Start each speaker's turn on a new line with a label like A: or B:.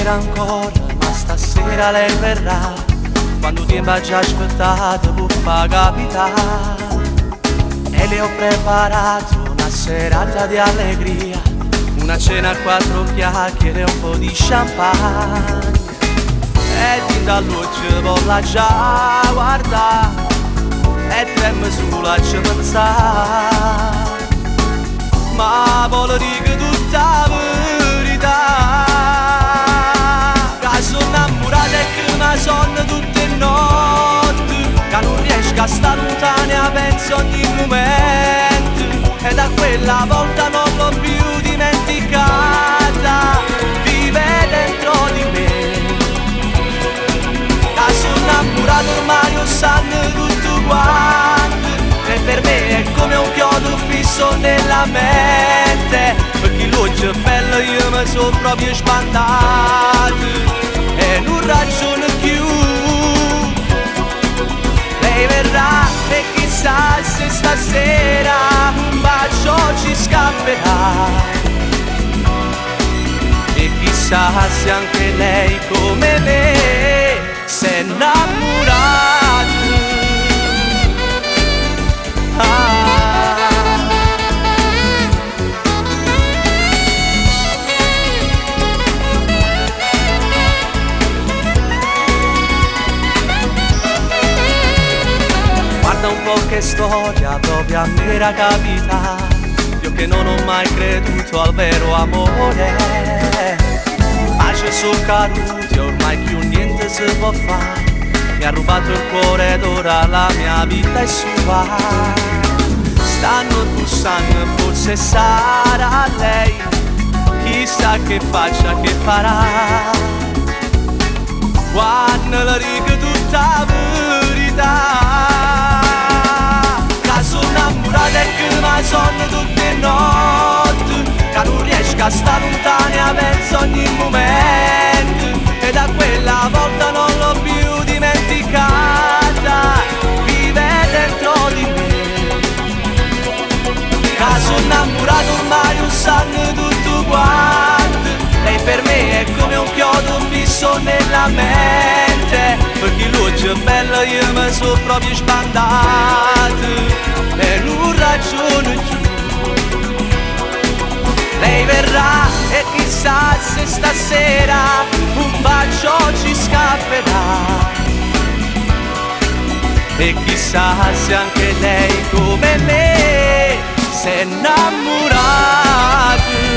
A: sera ancora, ma stasera lei verrà. Quando tempo ha già aspettato può far capitare. E le ho preparato una serata di allegria, una cena a quattro chiacchiere e un po' di champagne. E din dall'occhio vola già guardare e tremme sulla ci pensare, ma vuole dire tutta la verità. Che sono innamorata e che mi sonno tutte le notti, che non riesco a stare lontana, penso ogni momento. E da quella volta non l'ho più dimenticata, vive dentro di me. Che sono innamorato ormai lo sanno tutto quanto, e per me è come un chiodo fisso nella mente, perché l'occhio è bello io mi sono proprio spantato e non ragiono più. Lei verrà e chissà se stasera un bacio ci scapperà, e chissà se anche lei come me s'è innamorata. Guarda un po' che storia proprio a me era capitata, io che non ho mai creduto al vero amore. Ma ci sono caduti, ormai più niente si può fare, mi ha rubato il cuore ed ora la mia vita è sua. Stanno bussando, forse sarà lei, chissà che faccia che farà. Quando la dico tutta la verità, che sono innamorata e che mi sonno tutte le notti, che non riesco a stare lontana, penso ogni momento. E da quella volta non l'ho più dimenticata, vive dentro di me. Che sono innamorato ormai lo sanno tutto quanto, lei per me è come un chiodo fisso nella mente, perché l'occhio è bello io mi sono proprio spantato e non ragiono più. Lei verrà e chissà se stasera un bacio ci scapperà, e chissà se anche lei come me s'è innamorata.